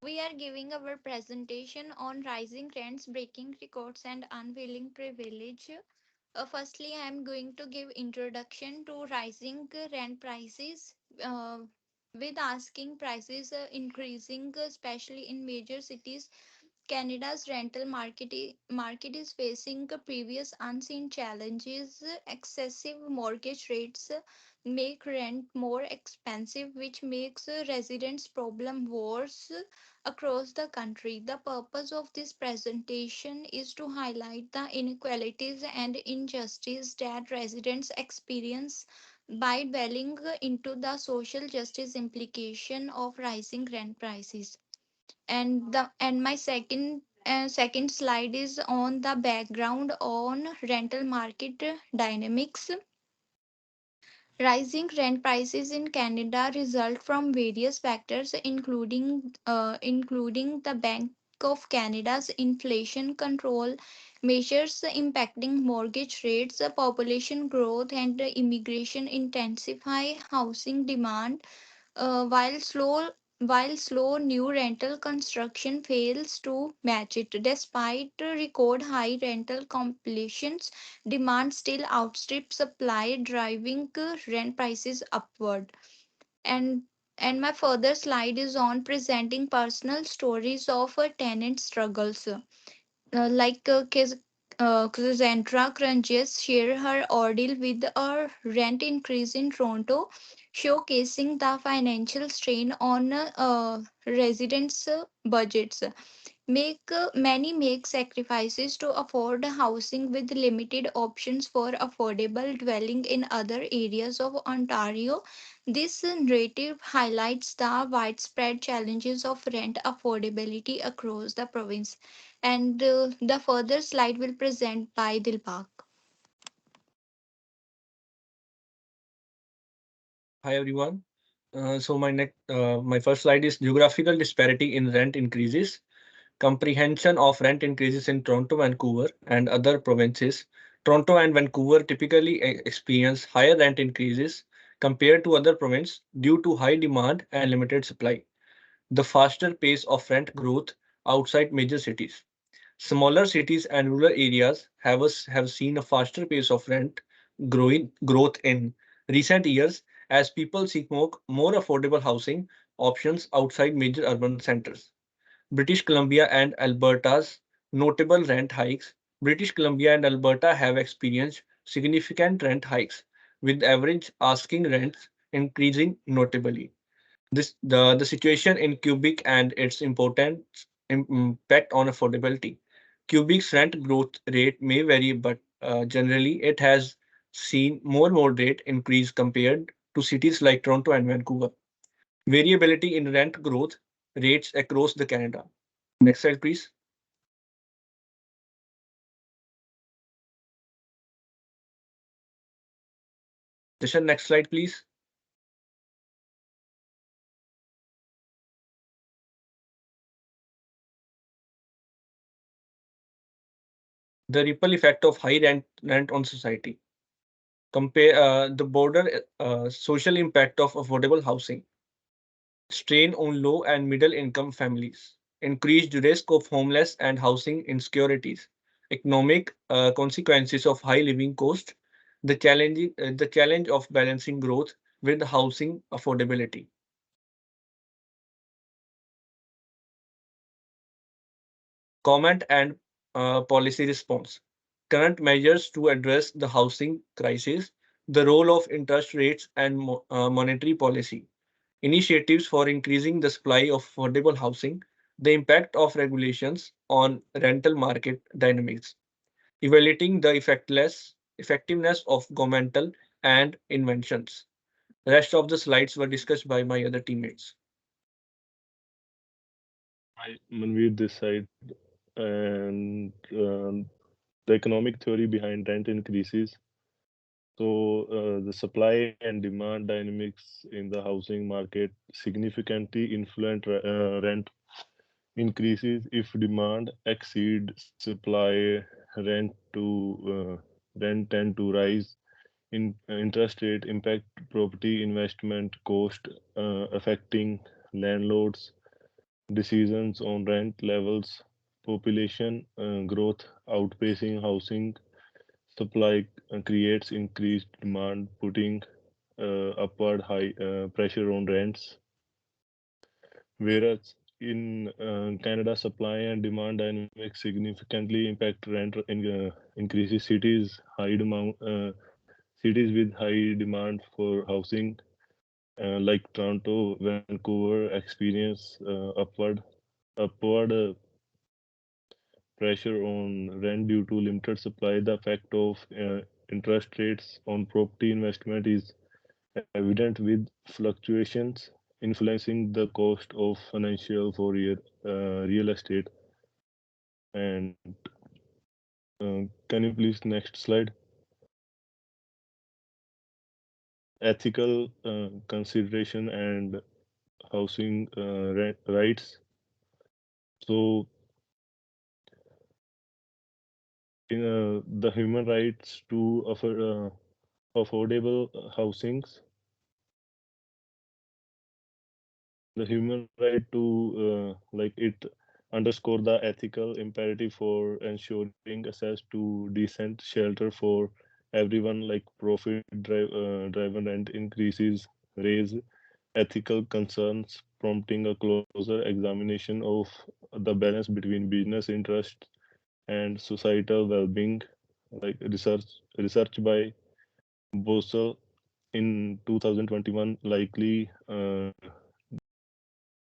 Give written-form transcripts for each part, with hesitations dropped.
We are giving our presentation on rising rents, breaking records, and unveiling privilege. Firstly, I am going to give introduction to rising rent prices. Uh, with asking prices increasing, especially in major cities, Canada's rental market is facing previous unseen challenges. Excessive mortgage rates make rent more expensive, which makes residents' problem worse across the country. The purpose of this presentation is to highlight the inequalities and injustice that residents experience by dwelling into the social justice implication of rising rent prices. And my second slide is on the background on rental market dynamics. Rising rent prices in Canada result from various factors, including the Bank of Canada's inflation control measures impacting mortgage rates, population growth, and immigration intensify housing demand. While slow new rental construction fails to match it. Despite record high rental completions, demand still outstrips supply, driving rent prices upward. And and my further slide is on presenting personal stories of tenant struggles. Cassandra Crunches share her ordeal with a rent increase in Toronto, showcasing the financial strain on residents' budgets. Many make sacrifices to afford housing with limited options for affordable dwelling in other areas of Ontario. This narrative highlights the widespread challenges of rent affordability across the province. And the further slide will present by Dilbag. Hi everyone. My first slide is geographical disparity in rent increases. Comprehension of rent increases in Toronto, Vancouver, and other provinces. Toronto and Vancouver typically experience higher rent increases compared to other provinces due to high demand and limited supply. The faster pace of rent growth outside major cities. Smaller cities and rural areas have seen a faster pace of rent growth in recent years as people seek more affordable housing options outside major urban centers. British Columbia and Alberta's notable rent hikes. British Columbia and Alberta have experienced significant rent hikes, with average asking rents increasing notably. The situation in Quebec and its important impact on affordability. Quebec's rent growth rate may vary, but generally it has seen more moderate increase compared to cities like Toronto and Vancouver. Variability in rent growth rates across the Canada. Next slide, please. Session, next slide, please. The ripple effect of high rent on society. Compare the broader social impact of affordable housing. Strain on low and middle income families, increased risk of homeless and housing insecurities, economic consequences of high living cost, the challenge of balancing growth with housing affordability. Comment and policy response. Current measures to address the housing crisis, the role of interest rates and monetary policy. Initiatives for increasing the supply of affordable housing, the impact of regulations on rental market dynamics, evaluating the effectiveness of governmental and inventions. The rest of the slides were discussed by my other teammates. I Manveer this side, and the economic theory behind rent increases. So the supply and demand dynamics in the housing market significantly influence rent increases. If demand exceed supply, rent tend to rise. Interest rate impact property investment cost, affecting landlords. decisions on rent levels, population growth outpacing housing supply creates increased demand, putting upward high pressure on rents. Whereas in Canada, supply and demand dynamics significantly impact increases cities with high demand for housing, like Toronto, Vancouver, experience upward pressure on rent due to limited supply. The effect of interest rates on property investment is evident with fluctuations influencing the cost of financial for real estate. And can you please next slide? Ethical consideration and housing rights. So, in the human rights to affordable housings, the human right to like it underscore the ethical imperative for ensuring access to decent shelter for everyone, like driven rent increases raise ethical concerns, prompting a closer examination of the balance between business interests and societal well-being. Like research by Bosel in 2021 likely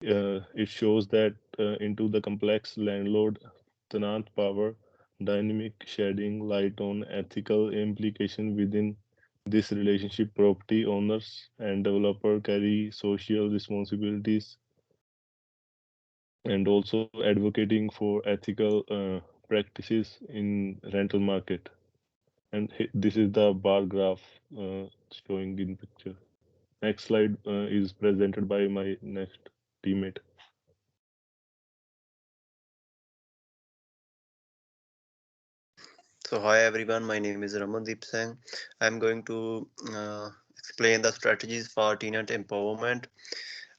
it shows that into the complex landlord tenant power dynamic, shedding light on ethical implication within this relationship. Property owners and developer carry social responsibilities, and also advocating for ethical practices in rental market. And this is the bar graph showing in picture. Next slide is presented by my next teammate. So hi everyone, my name is Ramandeep Singh. I'm going to explain the strategies for tenant empowerment.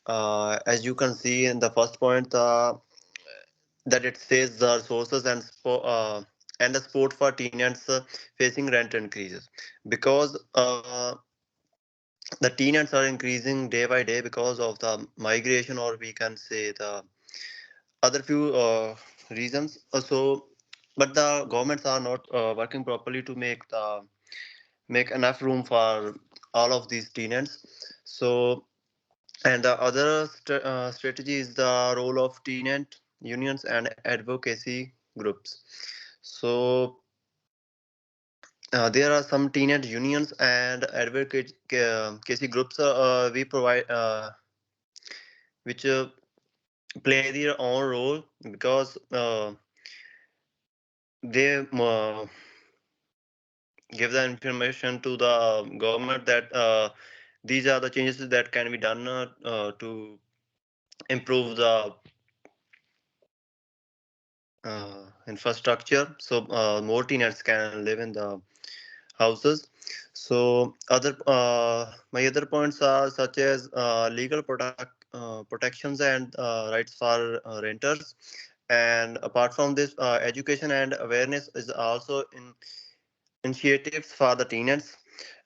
As you can see in the first point, that it says the resources and the support for tenants facing rent increases, because the tenants are increasing day by day because of the migration, or we can say the other few reasons. So, but the governments are not working properly to make enough room for all of these tenants. So, and the other strategy is the role of tenant unions and advocacy groups. So, there are some tenant unions and advocacy groups we provide, which play their own role, because they give the information to the government that these are the changes that can be done to improve the infrastructure, so more tenants can live in the houses. So other my other points are such as legal protections and rights for renters. And apart from this, education and awareness is also in initiatives for the tenants.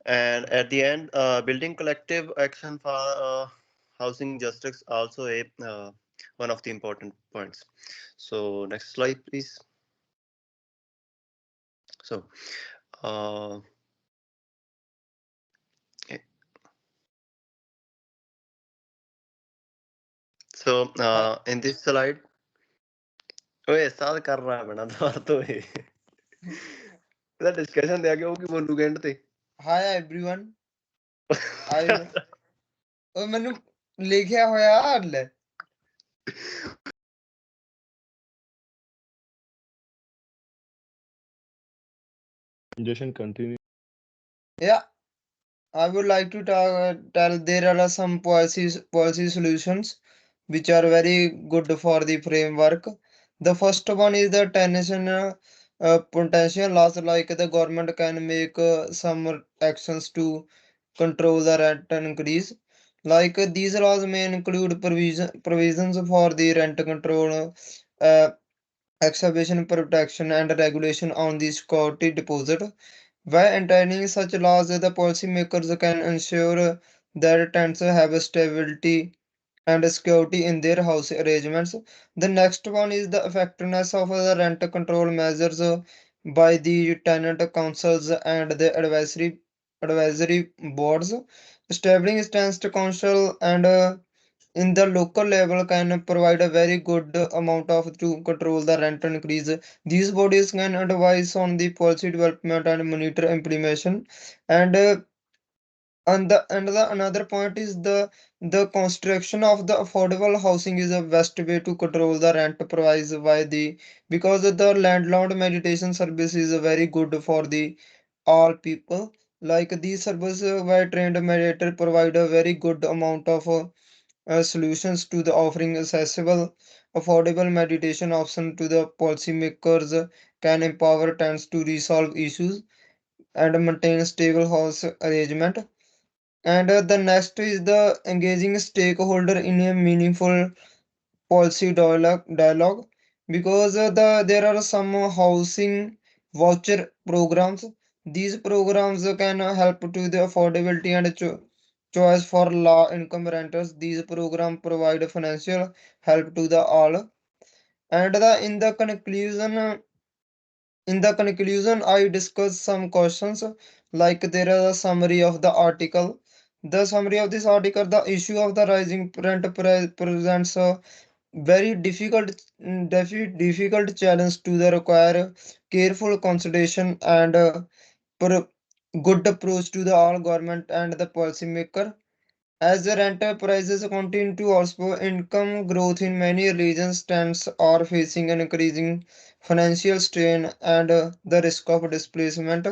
And at the end, building collective action for housing justice also a one of the important points. So next slide, please. So uh, eh, so in this slide, ओए साथ कर रहा है बना तो तो है ਇਹਦਾ ਡਿਸਕਸ਼ਨ ਦੇ ਆਗੇ ਉਹ ਕੀ ਬੋਲੂਗਾ ਐਂਡ ਤੇ Hi everyone. I ਉਹ ਮੈਨੂੰ ਲਿਖਿਆ ਹੋਇਆ ਲੈ Jason, continue. Yeah, I would like to tell there are some policy solutions which are very good for the framework. The first one is the tension potential loss, like the government can make some actions to control the rent increase, Like these laws may include provisions for the rent control, uh, exhibition protection, and regulation on the security deposit. By entering such laws, the policymakers can ensure that tenants have stability and security in their house arrangements. The next one is the effectiveness of the rent control measures by the tenant councils and the advisory boards. Establishing stands council and in the local level can provide a very good amount of to control the rent increase. These bodies can advise on the policy development and monitor implementation. And the another point is the construction of the affordable housing is the best way to control the rent price by the because the landlord meditation service is very good for the all people. Like these services by trained mediator provide a very good amount of solutions to the offering accessible, affordable meditation option to the policymakers can empower tenants to resolve issues and maintain stable house arrangement. And the next is the engaging stakeholder in a meaningful policy dialogue because there are some housing voucher programs. These programs can help to the affordability and choice for low income renters. These programs provide financial help to the all. And in the conclusion, I discussed some questions like there is a summary of the article. The summary of this article, the issue of the rising rent price presents a very difficult challenge to the require careful consideration and pro- good approach to the all government and the policymaker. As the rental prices continue to also income growth in many regions stands are facing an increasing financial strain and the risk of displacement.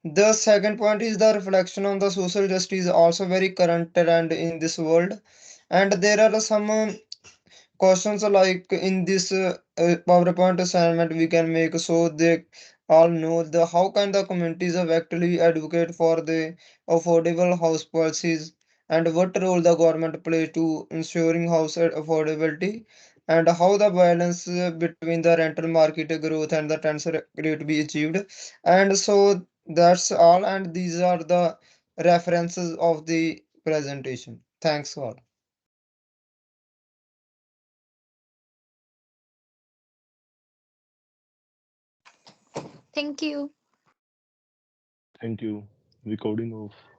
The second point is the reflection on the social justice also very current trend in this world. And there are some questions like in this PowerPoint assignment we can make so they all know the how can the communities of actually advocate for the affordable house policies and what role the government play to ensuring house affordability and how the balance between the rental market growth and the tenants rate be achieved. And so that's all, and these are the references of the presentation. Thanks all. Thank you. Thank you. Recording of.